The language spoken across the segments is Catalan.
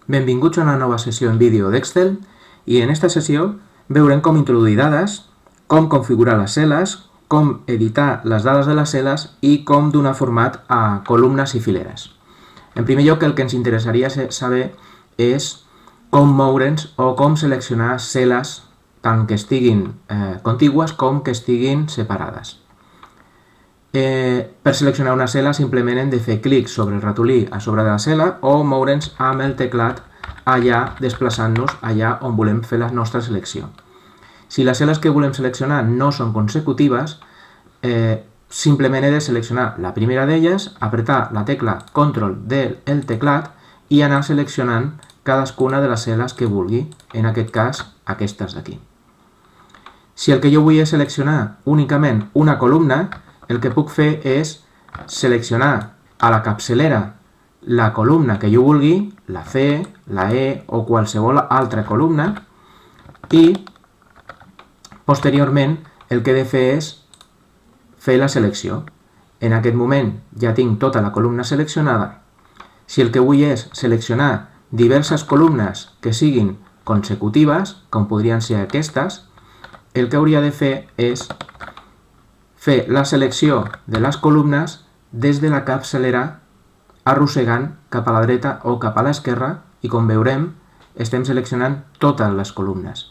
Benvinguts a una nova sessió en vídeo d'Excel i en esta sessió veurem com introduir dades, com configurar les cel·les, com editar les dades de les cel·les i com donar format a columnes i fileres. En primer lloc, el que ens interessaria saber és com moure'ns o com seleccionar cel·les tant que estiguin contigües com que estiguin separades. Per seleccionar una cel·la simplement hem de fer clic sobre el ratolí a sobre de la cel·la o moure'ns amb el teclat allà, desplaçant-nos allà on volem fer la nostra selecció. Si les cel·les que volem seleccionar no són consecutives, simplement he de seleccionar la primera d'elles, apretar la tecla Control del teclat i anar seleccionant cadascuna de les cel·les que vulgui, en aquest cas aquestes d'aquí. Si el que jo vull és seleccionar únicament una columna, el que puc fer és seleccionar a la capçalera la columna que jo vulgui, la C, la E o qualsevol altra columna, i posteriorment el que he de fer és fer la selecció. En aquest moment ja tinc tota la columna seleccionada. Si el que vull és seleccionar diverses columnes que siguin consecutives, com podrien ser aquestes, el que hauria de fer és fer la selecció de les columnes des de la capçalera arrossegant cap a la dreta o cap a l'esquerra i, com veurem, estem seleccionant totes les columnes.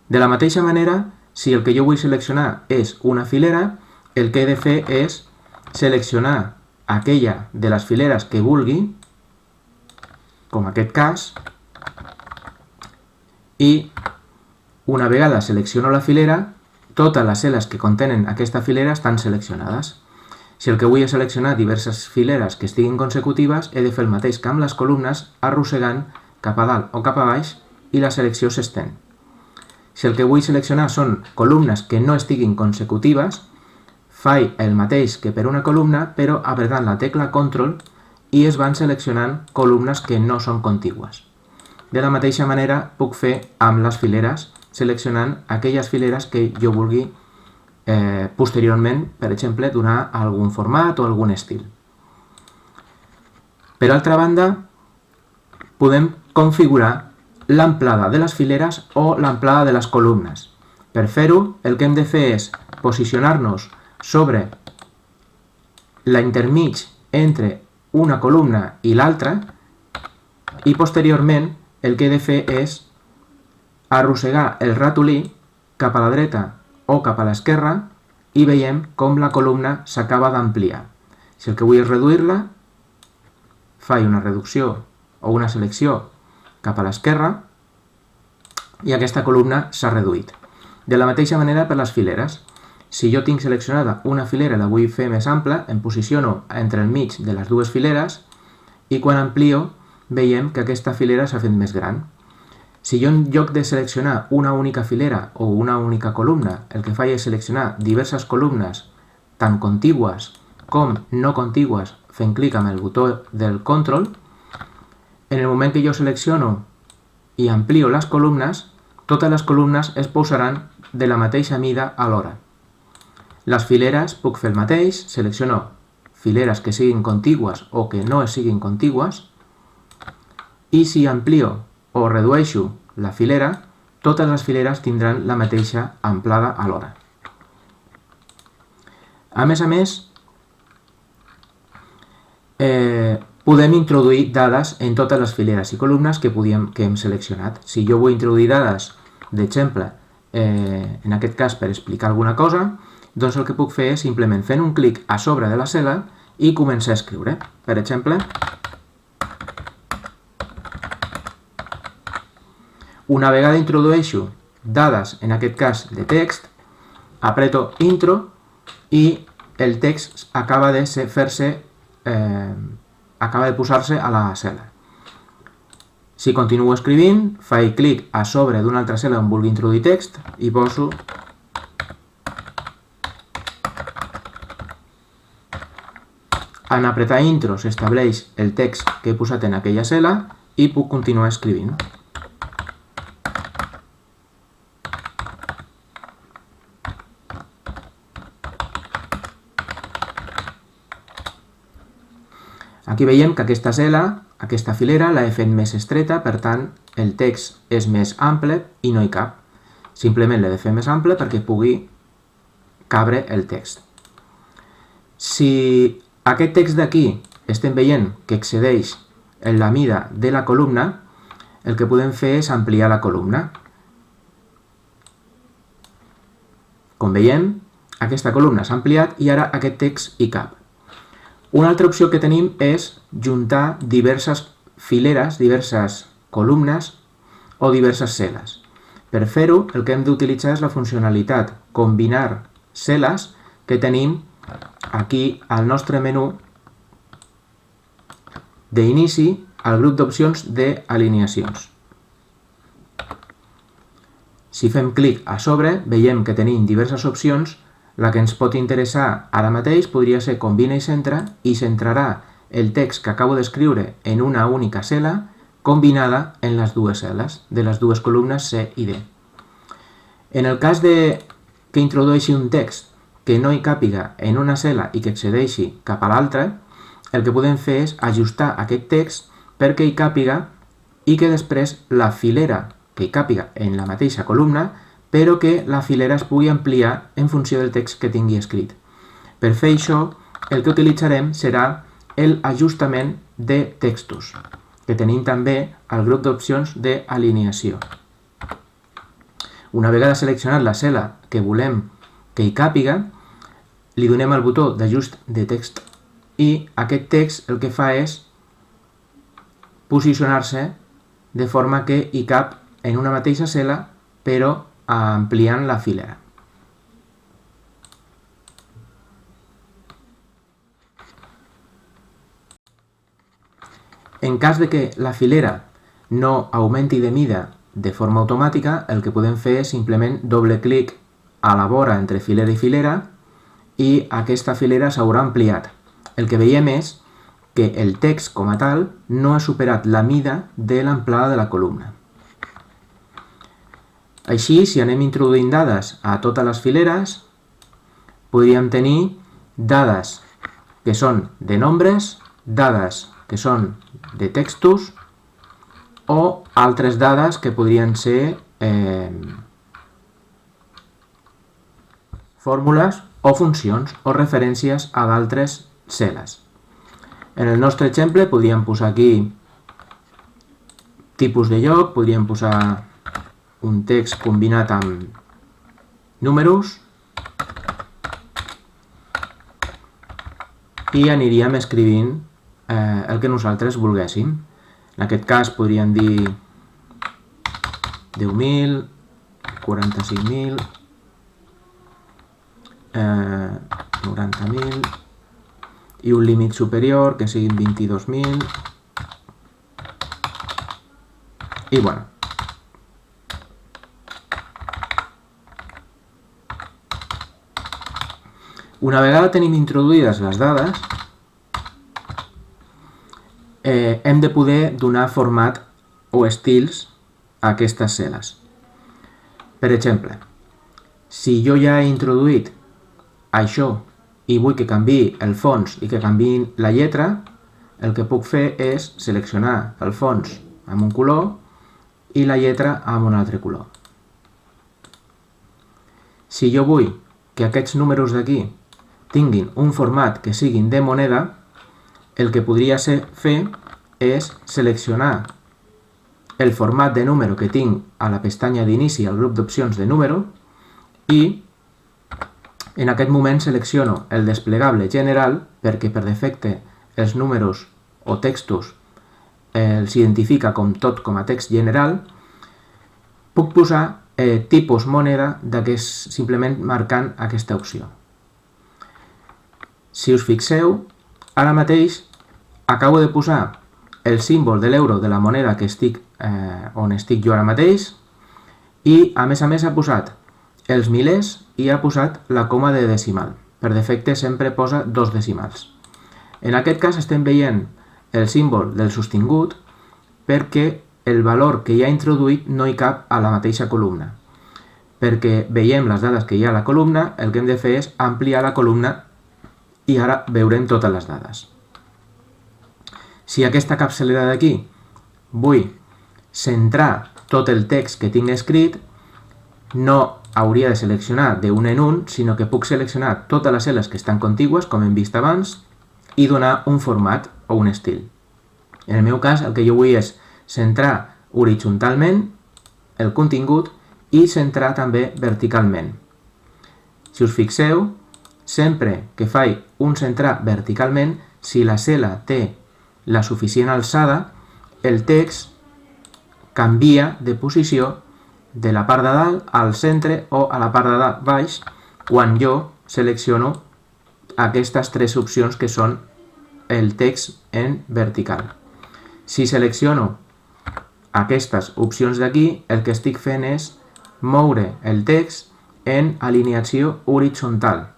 De la mateixa manera, si el que jo vull seleccionar és una filera, el que he de fer és seleccionar aquella de les fileres que vulgui, com aquest cas, i una vegada selecciono la filera, totes les cel·les que contenen aquesta filera estan seleccionades. Si el que vull és seleccionar diverses fileres que estiguin consecutives, he de fer el mateix que amb les columnes, arrossegant cap a dalt o cap a baix i la selecció s'estén. Si el que vull seleccionar són columnes que no estiguin consecutives, faig el mateix que per una columna, però apretant la tecla Control i es van seleccionant columnes que no són contigües. De la mateixa manera puc fer amb les fileres, seleccionant aquelles fileres que jo vulgui posteriorment, per exemple, donar algun format o algun estil. Per altra banda, podem configurar l'amplada de les fileres o l'amplada de les columnes. Per fer-ho, el que hem de fer és posicionar-nos sobre l'intermig entre una columna i l'altra i posteriorment el que he de fer és arrossegar el ratolí cap a la dreta o cap a l'esquerra i veiem com la columna s'acaba d'ampliar. Si el que vull és reduir-la, faig una reducció o una selecció cap a l'esquerra i aquesta columna s'ha reduït. De la mateixa manera per les fileres. Si jo tinc seleccionada una filera i la vull fer més ampla, em posiciono entre el mig de les dues fileres i quan amplio veiem que aquesta filera s'ha fet més gran. Si jo en lloc de seleccionar una única filera o una única columna, el que faig és seleccionar diverses columnes, tant contigües com no contigües, fent clic amb el botó del Control, en el moment que jo selecciono i amplio les columnes, totes les columnes es posaran de la mateixa mida alhora. Les fileres puc fer el mateix, selecciono fileres que siguin contigües o que no siguin contigües, i si amplio o redueixo la filera, totes les fileres tindran la mateixa amplada alhora. A més, podem introduir dades en totes les fileres i columnes que hem seleccionat. Si jo vull introduir dades, d'exemple, en aquest cas per explicar alguna cosa, doncs el que puc fer és simplement fent un clic a sobre de la cel·la i començar a escriure. Per exemple, una vegada introdueixo dades, en aquest cas de text, apreto Intro i el text acaba de posar-se a la cel·la. Si continuo escrivint, faig clic a sobre d'una altra cel·la on vulgui introduir text i poso en apretar Intro s'estableix el text que he posat en aquella cel·la i puc continuar escrivint. Aquí veiem que aquesta cel·la, Aquesta filera l'he fet més estreta, per tant, el text és més ample i no hi cap. Simplement l'he de fer més ample perquè pugui cabre el text. Si aquest text d'aquí estem veient que excedeix en la mida de la columna, el que podem fer és ampliar la columna. Com veiem, aquesta columna s'ha ampliat i ara aquest text hi cap. Una altra opció que tenim és juntar diverses fileres, diverses columnes o diverses cel·les. Per fer-ho, el que hem d'utilitzar és la funcionalitat combinar cel·les que tenim aquí al nostre menú d'inici al grup d'opcions d'alineacions. Si fem clic a sobre, veiem que tenim diverses opcions. La que ens pot interessar ara mateix podria ser Combina i centra, i centrarà el text que acabo d'escriure en una única cel·la combinada en les dues cel·les de les dues columnes C i D. En el cas que introdueixi un text que no hi càpiga en una cel·la i que excedeixi cap a l'altra, el que podem fer és ajustar aquest text perquè hi càpiga i que després la filera que hi càpiga en la mateixa columna, però que la filera es pugui ampliar en funció del text que tingui escrit. Per fer això, el que utilitzarem serà l'ajustament de textos, que tenim també al grup d'opcions d'alineació. Una vegada seleccionat la cel·la que volem que hi càpiga, li donem el botó d'ajust de text i aquest text el que fa és posicionar-se de forma que hi cap en una mateixa cel·la, però ampliant la filera. En cas de que la filera no augmenti de mida de forma automàtica, el que podem fer és simplement doble clic a la vora entre filera i filera i aquesta filera s'haurà ampliat. El que veiem és que el text com a tal no ha superat la mida de l'amplada de la columna. Així, si anem introduint dades a totes les fileres, podríem tenir dades que són de nombres, dades que són de textos o altres dades que podrien ser fórmules o funcions o referències a d'altres cel·les. En el nostre exemple podríem posar aquí tipus de lloc, podríem posar un text combinat amb números i aniríem escrivint el que nosaltres volguéssim. En aquest cas podríem dir 10.000, 45.000, 90.000 i un límit superior que siguin 22.000 i bueno. Una vegada tenim introduïdes les dades, hem de poder donar format o estils a aquestes cel·les. Per exemple, si jo ja he introduït això i vull que canviï el fons i que canviï la lletra, el que puc fer és seleccionar el fons amb un color i la lletra amb un altre color. Si jo vull que aquests números d'aquí tinguin un format que siguin de moneda, el que podria fer és seleccionar el format de número que tinc a la pestanya d'inici al grup d'opcions de número i en aquest moment selecciono el desplegable general perquè per defecte els números o textos els identifica com a text general. Puc posar tipus moneda simplement marcant aquesta opció. Si us fixeu, ara mateix acabo de posar el símbol de l'euro de la moneda on estic jo ara mateix i a més ha posat els milers i ha posat la coma de decimal. Per defecte sempre posa dos decimals. En aquest cas estem veient el símbol del sostingut perquè el valor que ja ha introduït no hi cap a la mateixa columna. Perquè veiem les dades que hi ha a la columna, el que hem de fer és ampliar la columna i ara veurem totes les dades. Si aquesta capçalera d'aquí vull centrar tot el text que tinc escrit, no hauria de seleccionar d'un en un, sinó que puc seleccionar totes les cel·les que estan contigües, com hem vist abans, i donar un format o un estil. En el meu cas, el que jo vull és centrar horitzontalment el contingut i centrar també verticalment. Si us fixeu, sempre que faig un centrar verticalment, si la cel·la té la suficient alçada, el text canvia de posició de la part de dalt al centre o a la part de dalt baix quan jo selecciono aquestes tres opcions que són el text en vertical. Si selecciono aquestes opcions d'aquí, el que estic fent és moure el text en alineació horitzontal.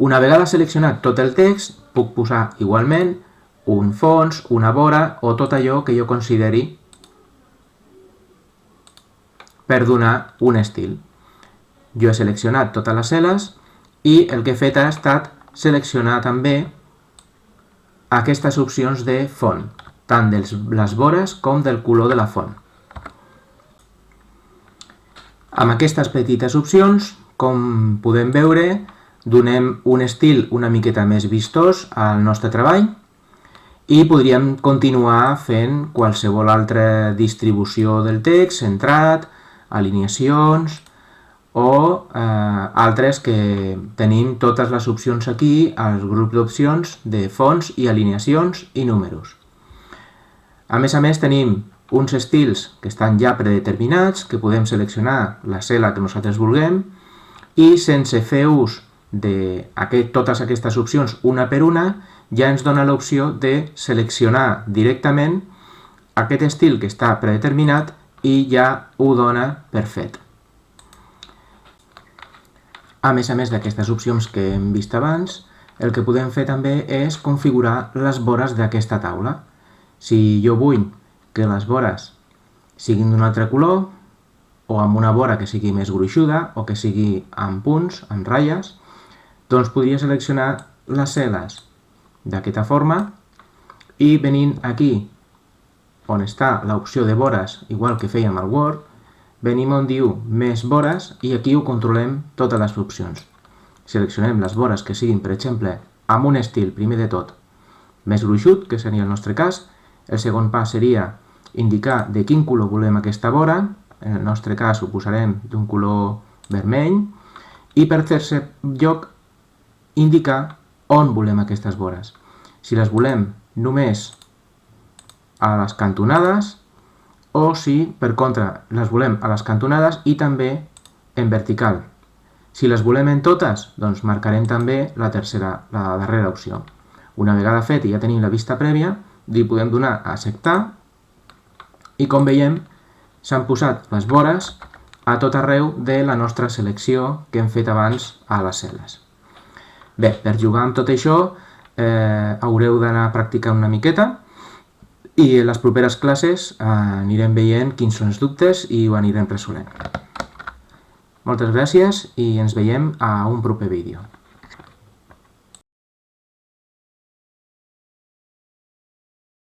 Una vegada seleccionat tot el text, puc posar igualment un fons, una vora o tot allò que jo consideri per donar un estil. Jo he seleccionat totes les cel·les i el que he fet ha estat seleccionar també aquestes opcions de font, tant de les vores com del color de la font. Amb aquestes petites opcions, com podem veure, donem un estil una miqueta més vistós al nostre treball i podríem continuar fent qualsevol altra distribució del text, centrat, alineacions o altres que tenim totes les opcions aquí al grup d'opcions de fonts i alineacions i números. A més, tenim uns estils que estan ja predeterminats, que podem seleccionar la cel·la que nosaltres vulguem i sense fer ús de totes aquestes opcions una per una, ja ens dona l'opció de seleccionar directament aquest estil que està predeterminat i ja ho dona per fet. A més d'aquestes opcions que hem vist abans, el que podem fer també és configurar les vores d'aquesta taula. Si jo vull que les vores siguin d'un altre color, o amb una vora que sigui més gruixuda, o que sigui amb punts, amb ratlles, doncs podria seleccionar les cel·les d'aquesta forma i venint aquí on està l'opció de vores, igual que fèiem al Word, venim on diu més vores i aquí ho controlem totes les opcions. Seleccionem les vores que siguin, per exemple, amb un estil, primer de tot, més gruixut, que seria el nostre cas. El segon pas seria indicar de quin color volem aquesta vora, en el nostre cas ho posarem d'un color vermell, i per tercer lloc indicar on volem aquestes vores. Si les volem només a les cantonades o si, per contra, les volem a les cantonades i també en vertical. Si les volem en totes, doncs marcarem també la darrera opció. Una vegada fet i ja tenim la vista prèvia, li podem donar a acceptar i com veiem s'han posat les vores a tot arreu de la nostra selecció que hem fet abans a les cel·les. Bé, per jugar amb tot això haureu d'anar practicant una miqueta i en les properes classes anirem veient quins són els dubtes i ho anirem resolent. Moltes gràcies i ens veiem a un proper vídeo.